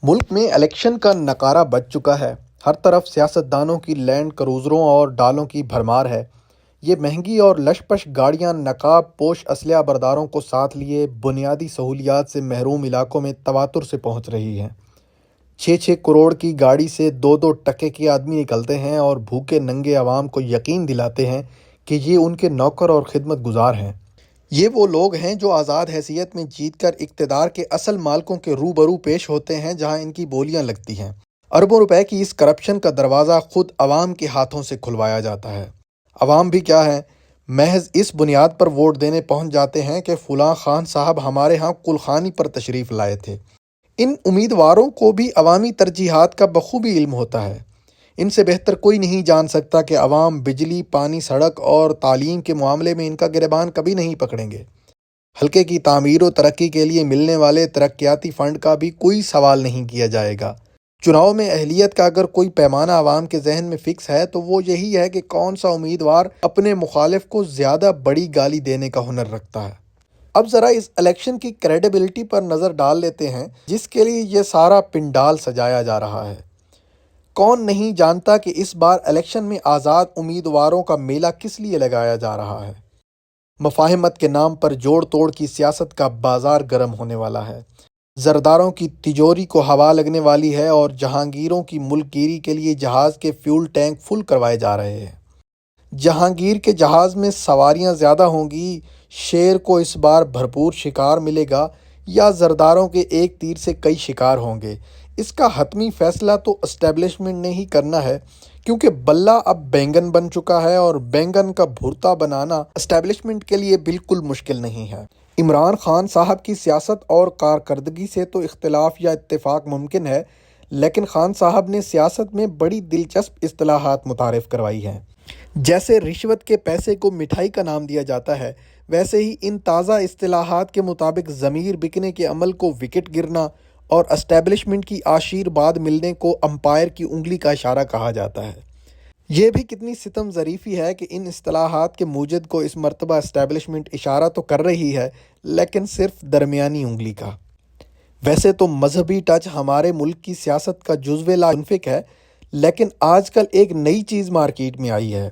ملک میں الیکشن کا نعرہ بج چکا ہے۔ ہر طرف سیاستدانوں کی لینڈ کروزروں اور ڈالوں کی بھرمار ہے۔ یہ مہنگی اور لش پش گاڑیاں نقاب پوش اسلحہ برداروں کو ساتھ لیے بنیادی سہولیات سے محروم علاقوں میں تواتر سے پہنچ رہی ہیں۔ 6 کروڑ کی گاڑی سے 2 ٹکے کے آدمی نکلتے ہیں اور بھوکے ننگے عوام کو یقین دلاتے ہیں کہ یہ ان کے نوکر اور خدمت گزار ہیں۔ یہ وہ لوگ ہیں جو آزاد حیثیت میں جیت کر اقتدار کے اصل مالکوں کے روبرو پیش ہوتے ہیں، جہاں ان کی بولیاں لگتی ہیں۔ اربوں روپے کی اس کرپشن کا دروازہ خود عوام کے ہاتھوں سے کھلوایا جاتا ہے۔ عوام بھی کیا ہے، محض اس بنیاد پر ووٹ دینے پہنچ جاتے ہیں کہ فلاں خان صاحب ہمارے ہاں کلخانی پر تشریف لائے تھے۔ ان امیدواروں کو بھی عوامی ترجیحات کا بخوبی علم ہوتا ہے۔ ان سے بہتر کوئی نہیں جان سکتا کہ عوام بجلی، پانی، سڑک اور تعلیم کے معاملے میں ان کا گریبان کبھی نہیں پکڑیں گے۔ حلقے کی تعمیر و ترقی کے لیے ملنے والے ترقیاتی فنڈ کا بھی کوئی سوال نہیں کیا جائے گا۔ چناؤ میں اہلیت کا اگر کوئی پیمانہ عوام کے ذہن میں فکس ہے تو وہ یہی ہے کہ کون سا امیدوار اپنے مخالف کو زیادہ بڑی گالی دینے کا ہنر رکھتا ہے۔ اب ذرا اس الیکشن کی کریڈیبلٹی پر نظر ڈال لیتے ہیں، جس کے لیے یہ سارا پنڈال سجایا جا رہا ہے۔ کون نہیں جانتا کہ اس بار الیکشن میں آزاد امیدواروں کا میلہ کس لیے لگایا جا رہا ہے؟ مفاہمت کے نام پر جوڑ توڑ کی سیاست کا بازار گرم ہونے والا ہے۔ زرداروں کی تجوری کو ہوا لگنے والی ہے اور جہانگیروں کی ملک گیری کے لیے جہاز کے فیول ٹینک فل کروائے جا رہے ہیں۔ جہانگیر کے جہاز میں سواریاں زیادہ ہوں گی، شیر کو اس بار بھرپور شکار ملے گا، یا زرداروں کے ایک تیر سے کئی شکار ہوں گے، اس کا حتمی فیصلہ تو اسٹیبلشمنٹ نے ہی کرنا ہے، کیونکہ بلہ اب بینگن بن چکا ہے اور بینگن کا بھرتا بنانا اسٹیبلشمنٹ کے لیے بالکل مشکل نہیں ہے۔ عمران خان صاحب کی سیاست اور کارکردگی سے تو اختلاف یا اتفاق ممکن ہے، لیکن خان صاحب نے سیاست میں بڑی دلچسپ اصطلاحات متعارف کروائی ہیں۔ جیسے رشوت کے پیسے کو مٹھائی کا نام دیا جاتا ہے، ویسے ہی ان تازہ اصطلاحات کے مطابق ضمیر بکنے کے عمل کو وکٹ گرنا اور اسٹیبلشمنٹ کی آشیرواد ملنے کو امپائر کی انگلی کا اشارہ کہا جاتا ہے۔ یہ بھی کتنی ستم ظریفی ہے کہ ان اصطلاحات کے موجد کو اس مرتبہ اسٹیبلشمنٹ اشارہ تو کر رہی ہے، لیکن صرف درمیانی انگلی کا۔ ویسے تو مذہبی ٹچ ہمارے ملک کی سیاست کا جزو لا منفک ہے، لیکن آج کل ایک نئی چیز مارکیٹ میں آئی ہے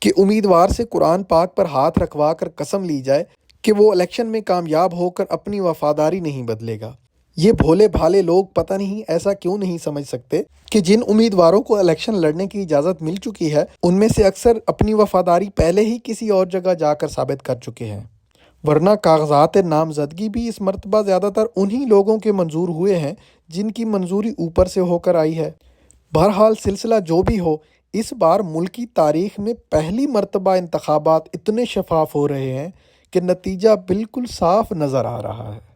کہ امیدوار سے قرآن پاک پر ہاتھ رکھوا کر قسم لی جائے کہ وہ الیکشن میں کامیاب ہو کر اپنی وفاداری نہیں بدلے گا۔ یہ بھولے بھالے لوگ پتہ نہیں ایسا کیوں نہیں سمجھ سکتے کہ جن امیدواروں کو الیکشن لڑنے کی اجازت مل چکی ہے، ان میں سے اکثر اپنی وفاداری پہلے ہی کسی اور جگہ جا کر ثابت کر چکے ہیں، ورنہ کاغذات نامزدگی بھی اس مرتبہ زیادہ تر انہی لوگوں کے منظور ہوئے ہیں جن کی منظوری اوپر سے ہو کر آئی ہے۔ بہرحال سلسلہ جو بھی ہو، اس بار ملکی تاریخ میں پہلی مرتبہ انتخابات اتنے شفاف ہو رہے ہیں کہ نتیجہ بالکل صاف نظر آ رہا ہے۔